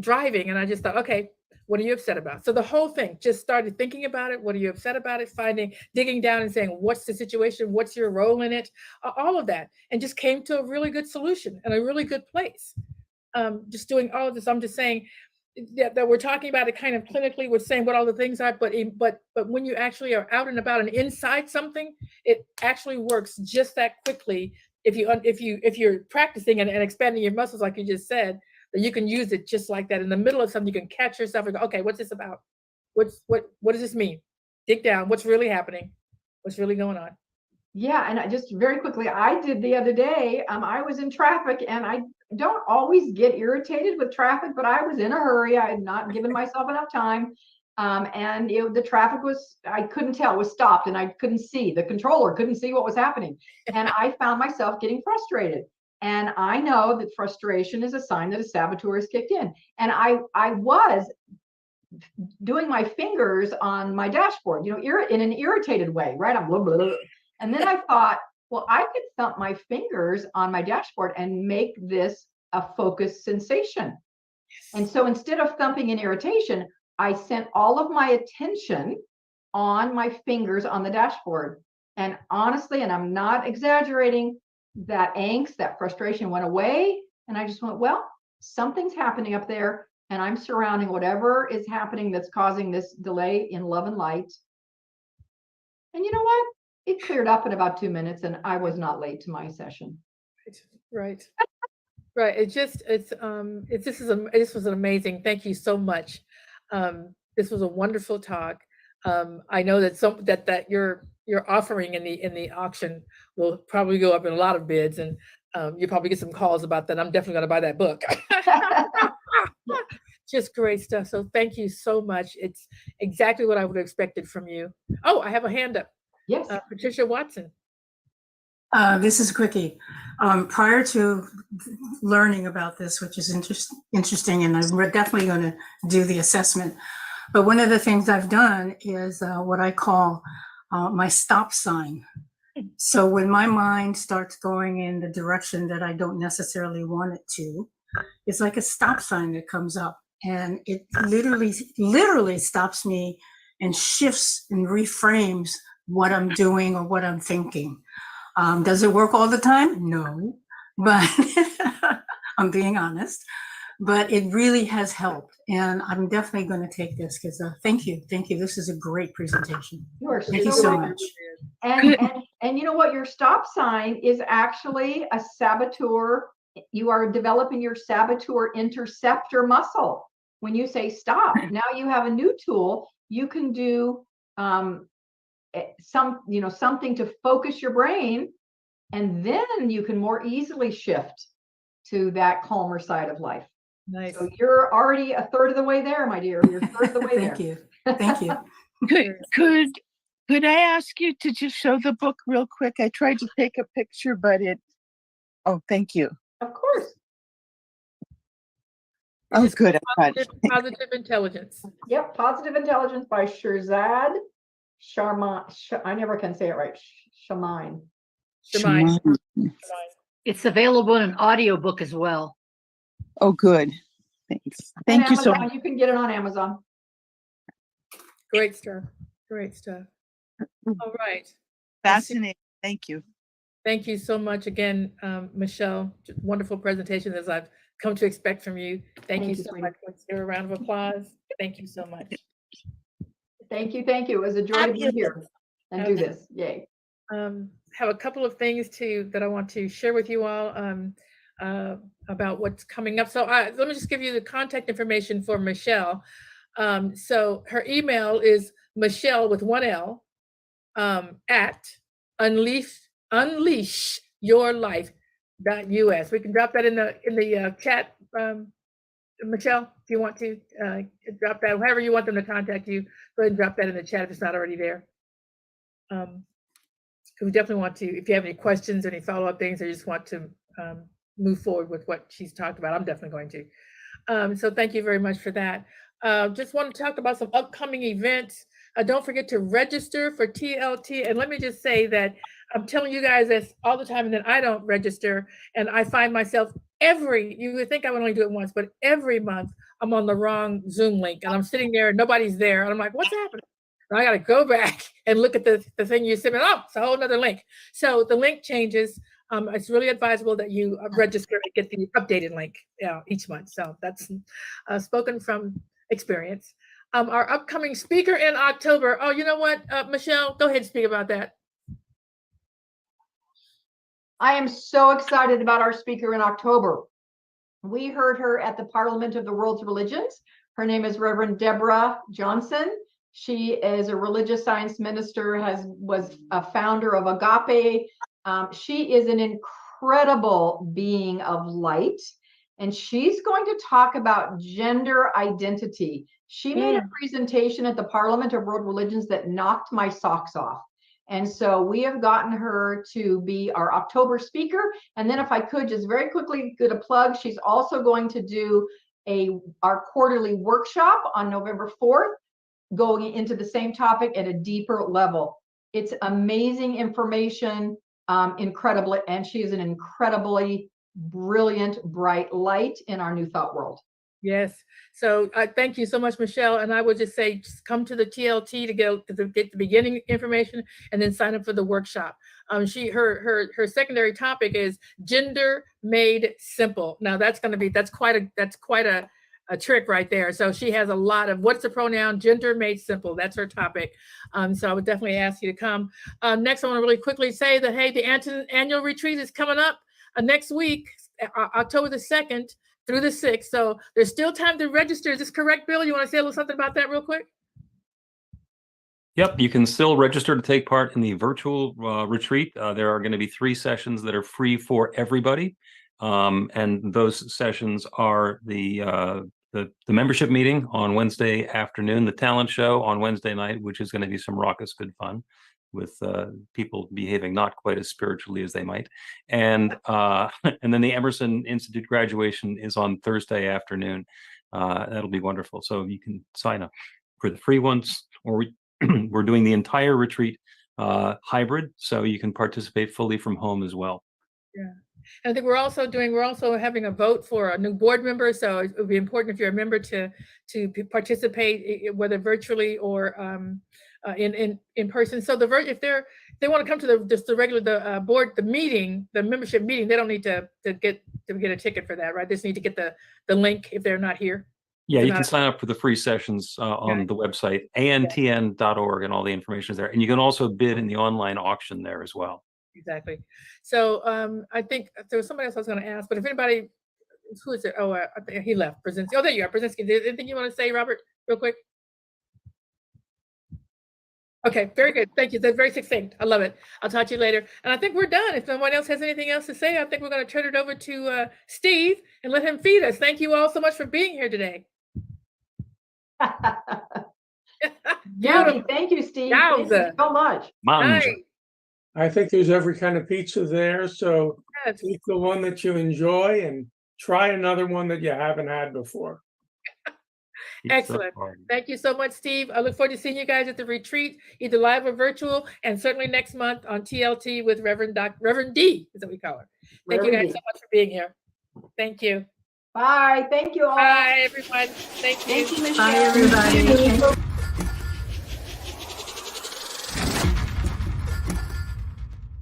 Speaker 1: driving, and I just thought, okay, what are you upset about? So the whole thing just started thinking about it. What are you upset about it? Digging down and saying, what's the situation? What's your role in it? All of that, and just came to a really good solution and a really good place. Just doing all of this, I'm just saying that we're talking about it kind of clinically. We're saying what all the things are, but when you actually are out and about and inside something, it actually works just that quickly. If you're practicing and expanding your muscles, like you just said, that you can use it just like that. In the middle of something, you can catch yourself and go, okay, what's this about? What does this mean? Dig down. What's really happening? What's really going on?
Speaker 3: Yeah, and I just very quickly, I did the other day, I was in traffic, and I don't always get irritated with traffic, but I was in a hurry. I had not given myself enough time. And the traffic I couldn't tell, it was stopped, and I couldn't see, the controller couldn't see what was happening. And I found myself getting frustrated. And I know that frustration is a sign that a saboteur has kicked in. And I was doing my fingers on my dashboard, in an irritated way, right? I'm blah, blah, blah. And then I thought, well, I could thump my fingers on my dashboard and make this a focused sensation. And so instead of thumping in irritation, I sent all of my attention on my fingers on the dashboard. And honestly, and I'm not exaggerating, that angst, that frustration went away. And I just went, well, something's happening up there, and I'm surrounding whatever is happening that's causing this delay in love and light. And you know what? It cleared up in about 2 minutes, and I was not late to my session.
Speaker 1: Right. Right. This was amazing. Thank you so much. This was a wonderful talk. I know that that your offering in the auction will probably go up in a lot of bids, and you'll probably get some calls about that. I'm definitely going to buy that book. Just great stuff. So thank you so much. It's exactly what I would have expected from you. Oh, I have a hand up.
Speaker 3: Yes.
Speaker 1: Patricia Watson.
Speaker 6: This is a quickie. Prior to learning about this, which is interesting, and I'm definitely going to do the assessment. But one of the things I've done is what I call my stop sign. So when my mind starts going in the direction that I don't necessarily want it to, it's like a stop sign that comes up, and it literally stops me and shifts and reframes what I'm doing or what I'm thinking. Does it work all the time? No, but I'm being honest. But it really has helped, and I'm definitely going to take this because thank you. This is a great presentation.
Speaker 3: You are
Speaker 6: Thank you so much.
Speaker 3: And you know what? Your stop sign is actually a saboteur. You are developing your saboteur interceptor muscle. When you say stop, now you have a new tool. You can do something to focus your brain, and then you can more easily shift to that calmer side of life.
Speaker 1: Nice.
Speaker 3: So you're already a third of the way there, my dear. You're a third of the way
Speaker 6: Thank
Speaker 3: there.
Speaker 6: you. Thank you.
Speaker 9: Could I ask you to just show the book real quick? I tried to take a picture, but oh, thank you.
Speaker 3: Of course.
Speaker 9: Oh, good.
Speaker 1: Positive intelligence.
Speaker 3: Yep. Positive Intelligence by Shirzad Sharma. I never can say it right. Shamine.
Speaker 1: Shemai.
Speaker 5: It's available in an audiobook as well.
Speaker 9: Oh, good. Thanks. Thank you so much.
Speaker 3: You can get it on Amazon.
Speaker 1: Great stuff. Great stuff. All right.
Speaker 9: Fascinating. Thank you.
Speaker 1: Thank you so much again, Michele. Wonderful presentation, as I've come to expect from you. Thank you so much. Let's give a round of applause. Thank you so much.
Speaker 3: Thank you. Thank you. It was a joy to be here and do this. Yay.
Speaker 1: Have a couple of things that I want to share with you all about what's coming up. So let me just give you the contact information for Michele. So her email is Michele with one L at unleashyourlife.us. We can drop that in the chat, Michele, if you want to drop that. However you want them to contact you, go ahead and drop that in the chat if it's not already there. We definitely want to, if you have any questions, any follow-up things, or you just want to move forward with what she's talked about, I'm definitely going to. So thank you very much for that. Just want to talk about some upcoming events. Don't forget to register for TLT. And let me just say that I'm telling you guys this all the time, and then I don't register. And I find myself you would think I would only do it once, but every month I'm on the wrong Zoom link and I'm sitting there and nobody's there. And I'm like, what's happening? And I got to go back and look at the thing you sent me. Oh, it's a whole nother link. So the link changes. It's really advisable that you register and get the updated link each month. So that's spoken from experience. Our upcoming speaker in October. Oh, you know what, Michele, go ahead and speak about that.
Speaker 3: I am so excited about our speaker in October. We heard her at the Parliament of the World's Religions. Her name is Reverend Deborah Johnson. She is a religious science minister, was a founder of Agape. She is an incredible being of light, and she's going to talk about gender identity. She made a presentation at the Parliament of World Religions that knocked my socks off. And so we have gotten her to be our October speaker. And then if I could just very quickly get a plug, she's also going to do our quarterly workshop on November 4th, going into the same topic at a deeper level. It's amazing information, incredible, and she is an incredibly brilliant, bright light in our New Thought world. Yes. So thank you so much, Michele. And I would just say, just come to the TLT to get the beginning information and then sign up for the workshop. Her secondary topic is gender made simple. Now that's quite a trick right there. So she has a lot of what's the pronoun, gender made simple. That's her topic. So I would definitely ask you to come. Next, I want to really quickly say that, hey, the annual retreat is coming up next week, October the 2nd through the 6th. So there's still time to register. Is this correct, Bill? You want to say a little something about that real quick?
Speaker 4: Yep, you can still register to take part in the virtual retreat. There are going to be 3 sessions that are free for everybody. And those sessions are the membership meeting on Wednesday afternoon, the talent show on Wednesday night, which is going to be some raucous good fun with people behaving not quite as spiritually as they might. And then the Emerson Institute graduation is on Thursday afternoon. That'll be wonderful. So you can sign up for the free ones, or we're doing the entire retreat hybrid, so you can participate fully from home as well.
Speaker 1: Yeah. And I think we're also having a vote for a new board member. So it would be important if you're a member to participate, whether virtually or in person. So if they want to come to the regular board, the membership meeting, they don't need to get a ticket for that, right? They just need to get the link if they're not here.
Speaker 4: Yeah,
Speaker 1: It's
Speaker 4: you
Speaker 1: not
Speaker 4: can
Speaker 1: a-
Speaker 4: sign up for the free sessions on
Speaker 1: Okay.
Speaker 4: the website, antn.org, and all the information is there. And you can also bid in the online auction there as well.
Speaker 1: Exactly. So I think there was somebody else I was going to ask, but if anybody, who is it? Oh, I think he left. Brzezinski. Oh, there you are, Brzezinski. Is there anything you want to say, Robert, real quick? Okay, very good. Thank you. That's very succinct. I love it. I'll talk to you later. And I think we're done. If no one else has anything else to say, I think we're going to turn it over to Steve and let him feed us. Thank you all so much for being here today.
Speaker 3: Yummy. Thank you, Steve. Thank you
Speaker 1: Yowza.
Speaker 3: so much.
Speaker 4: Manja.
Speaker 1: Nice.
Speaker 2: I think there's every kind of pizza there, so
Speaker 1: Yes.
Speaker 2: pick the one that you enjoy and try another one that you haven't had before.
Speaker 1: Excellent. Thank you so much, Steve. I look forward to seeing you guys at the retreat, either live or virtual, and certainly next month on TLT with Reverend D, is what we call her. Thank you guys so much for being here. Thank you.
Speaker 3: Bye. Thank you all.
Speaker 1: Bye, everyone. Thank you.
Speaker 3: Thank you,
Speaker 6: Bye,
Speaker 3: Michelle.
Speaker 6: everybody.